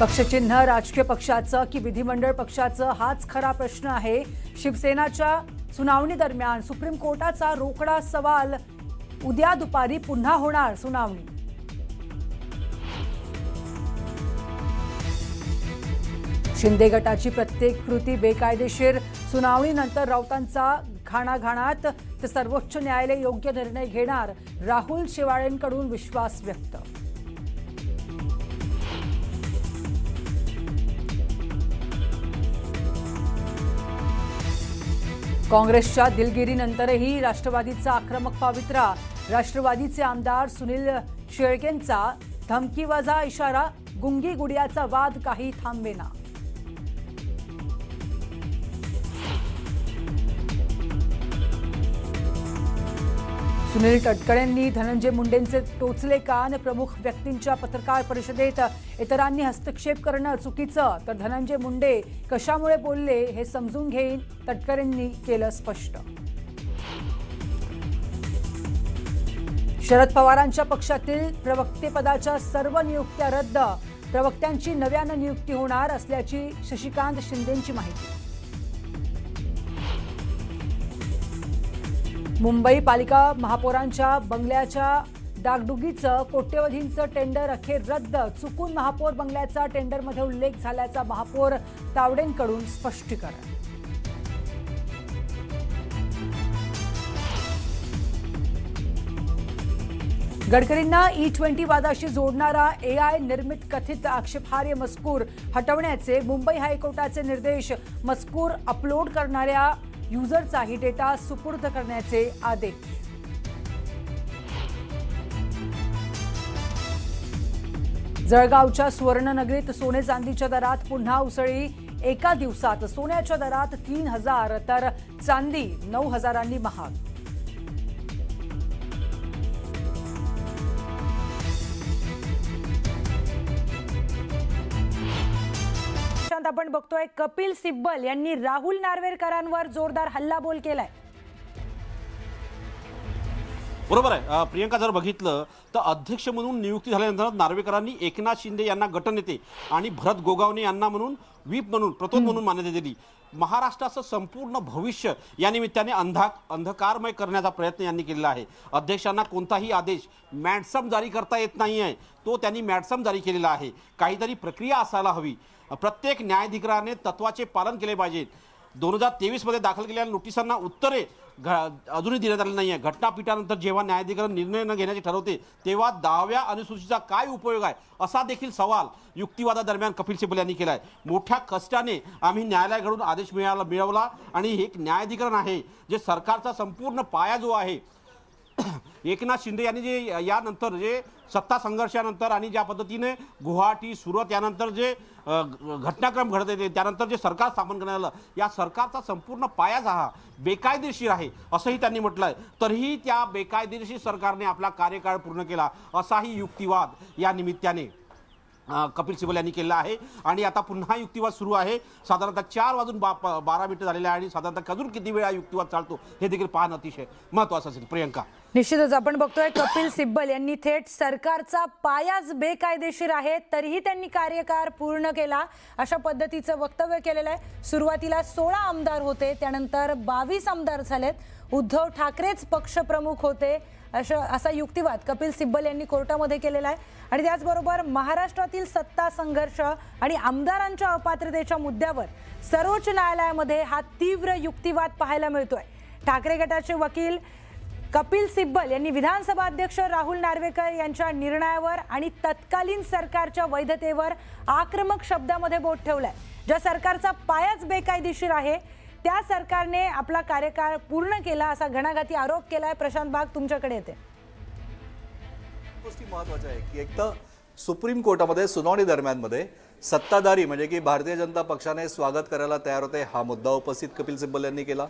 पक्षचिन्ह राजकीय पक्षाचं की विधिमंडळ पक्षाचं हाच खरा प्रश्न आहे। शिवसेनाच्या सुनावणी दरम्यान सुप्रीम कोर्टाचा रोकडा सवाल। उद्या दुपारी पुन्हा होणार सुनावणी। शिंदे गटाची प्रत्येक कृती बेकायदेशीर। सुनावणीनंतर राऊतांचा घाणाघाणात तर सर्वोच्च न्यायालय योग्य निर्णय घेणार। राहुल शेवाळेंकडून विश्वास व्यक्त। काँग्रेसच्या दिलगिरीनंतरही राष्ट्रवादीचा आक्रमक पवित्रा। राष्ट्रवादीचे आमदार सुनील शेळकेंचा धमकीवजा इशारा। गुंगी गुडियाचा वाद काही थांबेना। सुनील तटकरेंनी धनंजय मुंडेंचे टोचले कान। प्रमुख व्यक्तींच्या पत्रकार परिषदेत इतरांनी हस्तक्षेप करणं चुकीचं, तर धनंजय मुंडे कशामुळे बोलले हे समजून घेईन, तटकरेंनी केलं स्पष्ट। शरद पवारांच्या पक्षातील प्रवक्तेपदाच्या सर्व नियुक्त्या रद्द। प्रवक्त्यांची नव्यानं नियुक्ती होणार असल्याची शशिकांत शिंदेंची माहिती। मुंबई पालिका महापौरांच्या बंगल्याच्या डागडुगीचं कोट्यवधींचं टेंडर अखेर रद्द। चुकून महापौर बंगल्याचा टेंडरमध्ये उल्लेख झाल्याचा महापौर तावडेंकडून स्पष्टीकरण। गडकरींना E20 वादाशी जोडणारा AI निर्मित कथित आक्षेपार्ह मजकूर हटवण्याचे मुंबई हायकोर्टाचे निर्देश। मजकूर अपलोड करणाऱ्या युजरचाही डेटा सुपूर्द करण्याचे आदेश। जळगावच्या सुवर्णनगरीत सोने चांदीच्या दरात पुन्हा उसळी। एका दिवसात सोन्याच्या दरात 3000 तर चांदी 9000 महाग। आपण बघतोय कपिल सिब्बल यांनी राहुल नार्वेकरांवर जोरदार हल्लाबोल केलाय। बरोबर आहे प्रियंका, जर बघितलं तर अध्यक्ष म्हणून नियुक्ती झाल्यानंतर नार्वेकरांनी एकनाथ शिंदे यांना गटनेते आणि भरत गोगावणे यांना म्हणून व्हीप म्हणून प्रतोद म्हणून मान्यता दिली। महाराष्ट्राचं संपूर्ण भविष्य या निमित्ताने अंधकारमय करण्याचा प्रयत्न यांनी केलेला आहे। अध्यक्षांना कोणताही आदेश मॅडसम जारी करता येत नाही आहे, तो त्यांनी मॅडसम जारी केलेला आहे। काहीतरी प्रक्रिया असायला हवी। प्रत्येक न्यायाधिकरणाने तत्वाचे पालन केले पाहिजे। 2023 मध्ये दाखल केलेल्या नोटिसांना उत्तरे अजूनही देण्यात आली नाही आहे। घटनापीठानंतर जेव्हा न्यायाधिकरण निर्णय न घेण्याचे ठरवते तेव्हा 10व्या अनुसूचीचा काय उपयोग आहे असा देखील सवाल युक्तिवादादरम्यान कपिल सिब्बल यांनी केला आहे। मोठ्या कष्टाने आम्ही न्यायालयाकडून आदेश मिळवला आणि हे एक न्यायाधिकरण आहे जे सरकारचा संपूर्ण पाया जो आहे। एकनाथ शिंदे यांनी जे यानंतर जे सत्ता संघर्षानंतर आणि ज्या पद्धतीने गुवाहाटी सुरत यानंतर जे घटनाक्रम घडत येते त्यानंतर जे सरकार स्थापन करण्यात आलं, या सरकारचा संपूर्ण पायाच हा बेकायदेशीर आहे असंही त्यांनी म्हटलंय। तरीही त्या बेकायदेशीर सरकारने आपला कार्यकाळ पूर्ण केला असाही युक्तिवाद या निमित्ताने कपिल सिब्बल यांनी केला आहे। आणि आता पुन्हा युक्तिवाद सुरू आहे। साधारणतः 4:12 झालेले आहे आणि साधारणतः अजून किती वेळा युक्तिवाद चालतो हे देखील पाहणं अतिशय महत्त्वाचं असेल। प्रियंका, निश्चितच आपण बघतोय कपिल सिब्बल यांनी थेट सरकारचा पायाच बेकायदेशीर आहे तरीही त्यांनी कार्यकाळ पूर्ण केला अशा पद्धतीचं वक्तव्य केलेलं आहे। सुरुवातीला 16 आमदार होते, त्यानंतर 22 आमदार झालेत। उद्धव ठाकरेच पक्षप्रमुख होते असा युक्तिवाद कपिल सिब्बल यांनी कोर्टामध्ये केलेला आहे। आणि त्याचबरोबर महाराष्ट्रातील सत्ता संघर्ष आणि आमदारांच्या अपात्रतेच्या मुद्द्यावर सर्वोच्च न्यायालयामध्ये हा तीव्र युक्तिवाद पाहायला मिळतोय। ठाकरे गटाचे वकील कपिल सिब्बल यांनी विधानसभा अध्यक्ष राहुल नार्वेकर यांच्या निर्णयावर आणि तत्कालीन सरकारच्या वैधतेवर आक्रमक शब्दामध्ये बोट ठेवलाय। ज्या सरकारचा पायाच बेकायदेशीर आहे त्या सरकारने आपला कार्यकाळ पूर्ण केला असा घणाघाती आरोप केलाय। प्रशांत बाग, तुमच्याकडे येते। गोष्टी महत्त्वाच्या आहे की एक तर सुप्रीम कोर्टामध्ये सुनावणी दरम्यानमध्ये सत्ताधारी म्हणजे की भारतीय जनता पक्षाने स्वागत करायला तयार होते हा मुद्दा उपस्थित कपिल सिब्बल यांनी केला।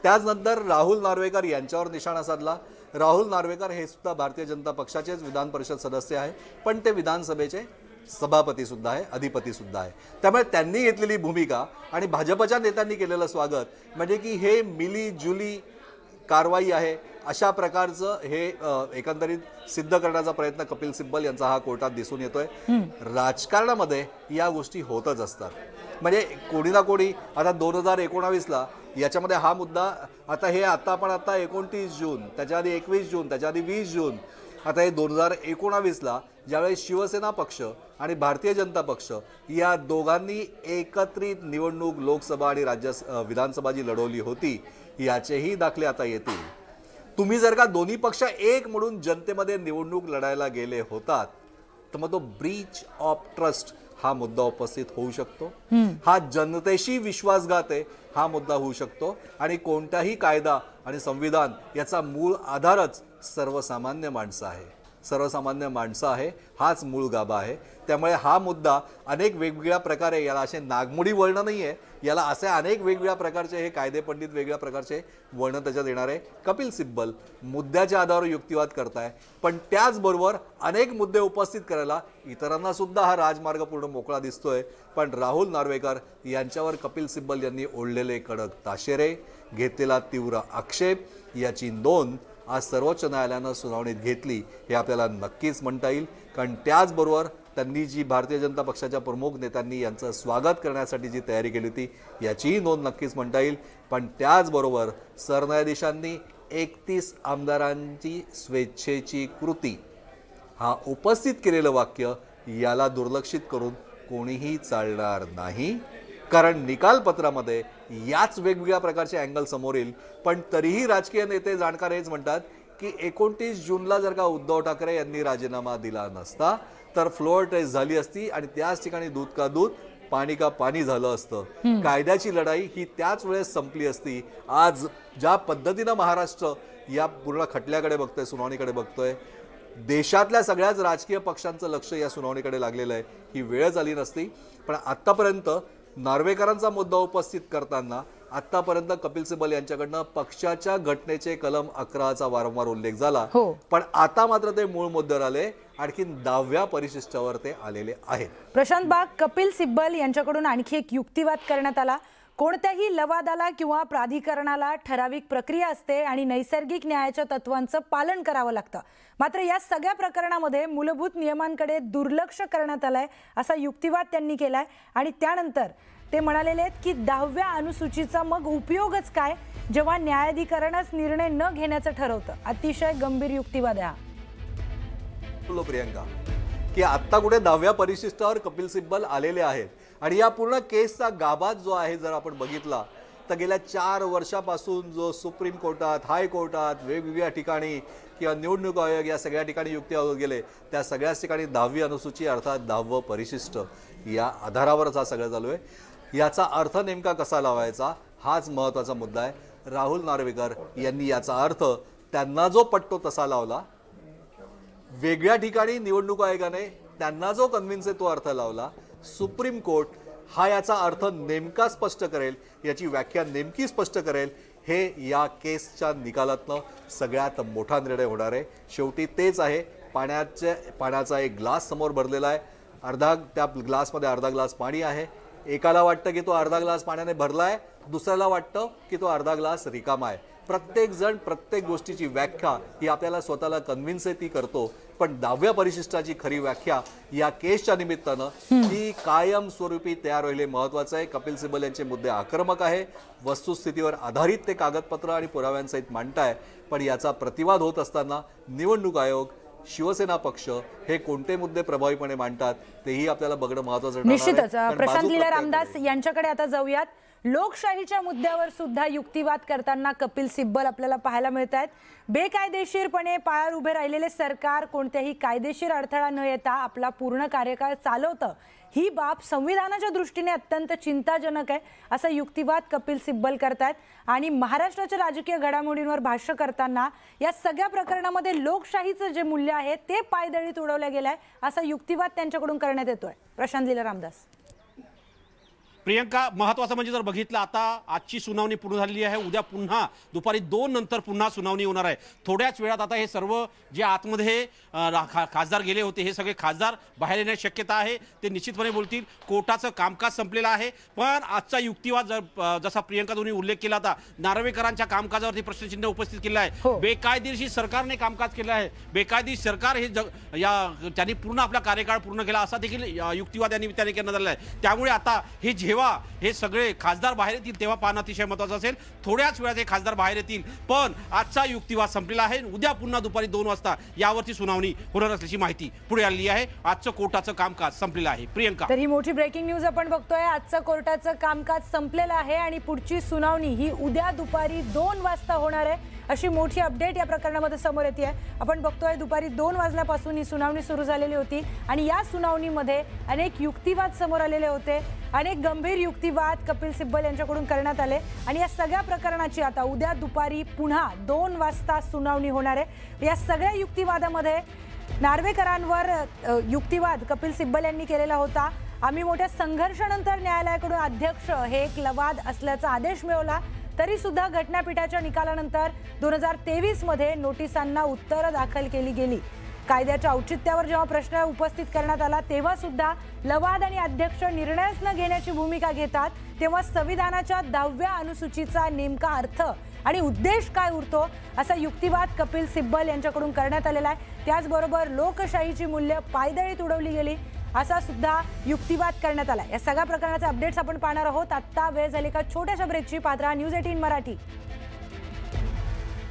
त्याचनंतर राहुल नार्वेकर यांच्यावर निशाणा साधला। राहुल नार्वेकर हे सुद्धा भारतीय जनता पक्षाचेच विधान परिषद सदस्य आहे, पण ते विधानसभेचे सभापती सुद्धा आहे, अधिपती सुद्धा आहे। त्यामुळे त्यांनी घेतलेली भूमिका आणि भाजपच्या नेत्यांनी केलेलं स्वागत म्हणजे की हे मिली जुली कारवाई आहे अशा प्रकारचं हे एकंदरीत सिद्ध करण्याचा प्रयत्न कपिल सिब्बल यांचा हा कोर्टात दिसून येतोय. राजकारणामध्ये या गोष्टी होतच असतात. म्हणजे कोणी ना कोणी आता 2019ला याच्यामध्ये हा मुद्दा आता 29 जून, त्याच्या आधी 21 जून, त्याच्या आधी 20 जून, आता हे 2019ला ज्यावेळेस शिवसेना पक्ष आणि भारतीय जनता पक्ष या दोघांनी एकत्रित निवडणूक लोकसभा आणि विधानसभा जी लढवली होती याचेही दाखले आता येतील. तुम्ही जर का दोन्ही पक्ष एक म्हणून जनतेमध्ये निवडणूक लढायला गेले होतात तर मग तो ब्रीच ऑफ ट्रस्ट हा मुद्दा उपस्थित होऊ शकतो. हा जनतेशी विश्वासघात आहे हा मुद्दा होऊ शकतो. आणि कोणताही कायदा आणि संविधान याचा मूळ आधारच सर्वसामान्य माणसं आहे. हाच मूळ गाभा आहे. त्यामुळे हा मुद्दा अनेक वेगवेगळ्या प्रकारे, याला असे नागमोडी वळणं नाही आहे, याला असे अनेक वेगवेगळ्या प्रकारचे हे कायदे पंडित वेगळ्या प्रकारचे वळणं त्याच्यात येणार आहे. कपिल सिब्बल मुद्द्याच्या आधारावर युक्तिवाद करताय, पण त्याचबरोबर अनेक मुद्दे उपस्थित करायला इतरांना सुद्धा हा राजमार्ग पूर्ण मोकळा दिसतोय. पण राहुल नार्वेकर यांच्यावर कपिल सिब्बल यांनी ओढलेले कडक ताशेरे, घेतलेला तीव्र आक्षेप याची नोंद आज सर्वोच्च न्यायालयानं सुनावणीत घेतली हे आपल्याला नक्कीच म्हणता येईल. कारण त्याचबरोबर त्यांनी जी भारतीय जनता पक्षाच्या प्रमुख नेत्यांनी यांचं स्वागत करण्यासाठी जी तयारी केली होती याचीही नोंद नक्कीच म्हणता येईल. पण त्याचबरोबर सरन्यायाधीशांनी 31 आमदारांची स्वेच्छेची कृती हा उपस्थित केलेलं वाक्य याला दुर्लक्षित करून कोणीही चालणार नाही. कारण निकालपत्रामध्ये याच वेगवेगळ्या प्रकारचे अँगल समोर येईल. पण तरीही राजकीय नेते जाणकार हेच म्हणतात की 29 जूनला जर का उद्धव ठाकरे यांनी राजीनामा दिला नसता तर फ्लोअर टेस्ट झाली असती आणि त्याच ठिकाणी दूध का दूध पाणी का पाणी झालं असतं. कायद्याची लढाई ही त्याच वेळेस संपली असती. आज ज्या पद्धतीनं महाराष्ट्र या पूर्ण खटल्याकडे बघतोय, सुनावणीकडे बघतोय, देशातल्या सगळ्याच राजकीय पक्षांचं लक्ष या सुनावणीकडे लागलेलं आहे. ही वेळच आली नसती. पण आत्तापर्यंत नार्वेकरांचा मुद्दा उपस्थित करताना आतापर्यंत कपिल सिब्बल यांच्याकडनं पक्षाच्या घटनेचे कलम 11चा वारंवार उल्लेख झाला. पण आता मात्र ते मूळ मुद्द्यावर आले, आणखी 10व्या परिशिष्टावर ते आलेले आहेत. प्रशांत बाग, कपिल सिब्बल यांच्याकडून आणखी एक युक्तिवाद करण्यात आला. कोणत्याही लवादाला किंवा प्राधिकरणाला ठराविक प्रक्रिया असते आणि नैसर्गिक न्यायाच्या तत्वांचं पालन करावं लागतं. मात्र या सगळ्या प्रकरणामध्ये मूलभूत नियमांकडे दुर्लक्ष करण्यात आलंय असा युक्तिवाद त्यांनी केलाय. आणि त्यानंतर ते म्हणालेले आहेत की 10व्या अनुसूचीचा मग उपयोगच काय जेव्हा न्यायाधिकरणच निर्णय न घेण्याचं ठरवतं. अतिशय गंभीर युक्तिवाद आहे हा. प्रियंका, की आत्ता कुठे 10व्या परिशिष्टावर कपिल सिब्बल आलेले आहेत आणि या पूर्ण केसचा गाभा जो आहे जर आपण बघितला तर गेल्या 4 वर्षापासून जो सुप्रीम कोर्टात, हायकोर्टात, वेगवेगळ्या ठिकाणी किंवा निवडणूक आयोग या सगळ्या ठिकाणी युक्ती गेले, त्या सगळ्याच ठिकाणी 10वी अनुसूची अर्थात 10वं परिशिष्ट या आधारावरच हा सगळं चालू आहे. याचा अर्थ नेमका कसा लावायचा हाच महत्त्वाचा मुद्दा आहे. राहुल नार्वेकर यांनी याचा अर्थ त्यांना जो पटतो तसा लावला. वेगळ्या ठिकाणी निवडणूक आयोगाने त्यांना जो कन्व्हिन्स आहे तो अर्थ लावला. सुप्रीम कोर्ट हा याचा अर्थ नेमका स्पष्ट करेल, याची व्याख्या नेमकी स्पष्ट करेल. हे या केसच्या निकालातनं सगळ्यात मोठा निर्णय होणार आहे. शेवटी तेच आहे, पाण्याचा एक ग्लास समोर भरलेला आहे. त्या ग्लासमध्ये अर्धा ग्लास पाणी आहे. एकाला वाटतं की तो अर्धा ग्लास पाण्याने भरला आहे, दुसऱ्याला वाटतं की तो अर्धा ग्लास रिकामा आहे. प्रत्येक जण प्रत्येक गोष्टीची व्याख्या ही आपल्याला स्वतःला कन्व्हिन्स आहे ती करतो. पण 10व्या परिशिष्टाची खरी व्याख्या या केसच्या निमित्तानं ती कायमस्वरूपी तयार होईल हे महत्त्वाचं आहे. कपिल सिब्बल यांचे मुद्दे आक्रमक आहे, वस्तुस्थितीवर आधारित ते कागदपत्र आणि पुराव्यांसहित मांडताय. पण याचा प्रतिवाद होत असताना निवडणूक आयोग, शिवसेना पक्ष हे कोणते मुद्दे प्रभावीपणे मांडतात तेही आपल्याला बघणं महत्त्वाचं ठरणार आहे. निश्चितच. प्रशांत लीला रामदास यांच्याकडे आता जाऊयात. लोकशाहीच्या मुद्द्यावर सुद्धा युक्तिवाद करताना कपिल सिब्बल आपल्याला पाहायला मिळत आहेत. बेकायदेशीरपणे पायावर उभे राहिलेले सरकार कोणत्याही कायदेशीर अडथळा न येता आपला पूर्ण कार्यकाळ चालवतं, ही बाब संविधानाच्या दृष्टीने अत्यंत चिंताजनक आहे असा युक्तिवाद कपिल सिब्बल करतायत. आणि महाराष्ट्राच्या राजकीय घडामोडींवर भाष्य करताना या सगळ्या प्रकरणामध्ये लोकशाहीचं जे मूल्य आहे ते पायदळीत उडवलं गेलंय असा युक्तिवाद त्यांच्याकडून करण्यात येतोय. प्रशांत लीला रामदास. प्रियंका, महत्वाचं म्हणजे जर बघितलं, आता आजची सुनावणी पूर्ण झालेली आहे. उद्या पुन्हा दुपारी 2 नंतर पुन्हा सुनावणी होणार आहे. थोड्याच वेळात आता हे सर्व जे आतमध्ये खासदार गेले होते, हे सगळे खासदार बाहेर येण्याची शक्यता आहे. ते निश्चितपणे बोलतील. कोर्टाचं कामकाज संपलेलं आहे. पण आजचा युक्तिवाद जसा प्रियंका तुम्ही उल्लेख केला होता, नार्वेकरांच्या कामकाजावरती प्रश्नचिन्ह उपस्थित केलं आहे. बेकायदेशीर सरकारने कामकाज केलं आहे. बेकायदेशीर सरकार हे त्यांनी पूर्ण आपला कार्यकाळ पूर्ण केला असा देखील युक्तिवाद या निमित्ताने करण्यात आलेला आहे. त्यामुळे आता हे जेव्हा हे सगळे खासदार बाहेर येतील तेव्हा पाहणं अतिशय महत्त्वाचं असेल. थोड्याच वेळात हे खासदार बाहेर येतील. पण आजचा युक्तिवाद संपलेला आहे. उद्या पुन्हा दुपारी 2 वाजता यावरची सुनावणी होणार असल्याची माहिती पुढे आली आहे. आजचं कोर्टाचं कामकाज संपलेलं आहे. प्रियंका, तर ही मोठी ब्रेकिंग न्यूज आपण बघतोय. आजचं कोर्टाचं कामकाज संपलेलं आहे आणि पुढची सुनावणी ही उद्या दुपारी 2 वाजता होणार आहे, अशी मोठी अपडेट या प्रकरणामध्ये समोर येते आहे. आपण बघतोय दुपारी 2 वाजल्यापासून ही सुनावणी सुरू झालेली होती आणि या सुनावणीमध्ये अनेक युक्तिवाद समोर आलेले होते. अनेक गंभीर युक्तिवाद कपिल सिब्बल यांच्याकडून करण्यात आले आणि या सगळ्या प्रकरणाची आता उद्या दुपारी पुन्हा 2 वाजता सुनावणी होणार आहे. या सगळ्या युक्तिवादामध्ये नार्वेकरांवर युक्तिवाद कपिल सिब्बल यांनी केलेला होता. आम्ही मोठ्या संघर्षानंतर न्यायालयाकडून अध्यक्ष हे एक लवाद असल्याचा आदेश मिळवला, तरी सुद्धा घटनापीठाच्या निकालानंतर 2023 मध्ये नोटिसांना उत्तरं दाखल केली गेली. कायद्याच्या औचित्यावर जेव्हा प्रश्न उपस्थित करण्यात आला तेव्हा सुद्धा लवाद आणि अध्यक्ष निर्णयच न घेण्याची भूमिका घेतात, तेव्हा संविधानाच्या 10व्या अनुसूचीचा नेमका अर्थ आणि उद्देश काय उरतो असा युक्तिवाद कपिल सिब्बल यांच्याकडून करण्यात आलेला आहे. त्याचबरोबर लोकशाहीची मूल्य पायदळीत उडवली गेली असा सुद्धा युक्तिवाद करण्यात आला. या सगळ्या प्रकरणाचे अपडेट्स आपण पाहणार आहोत. आत्ता वेळ झाली का छोट्याशा ब्रेकची. पात्रा न्यूज 18 मराठी.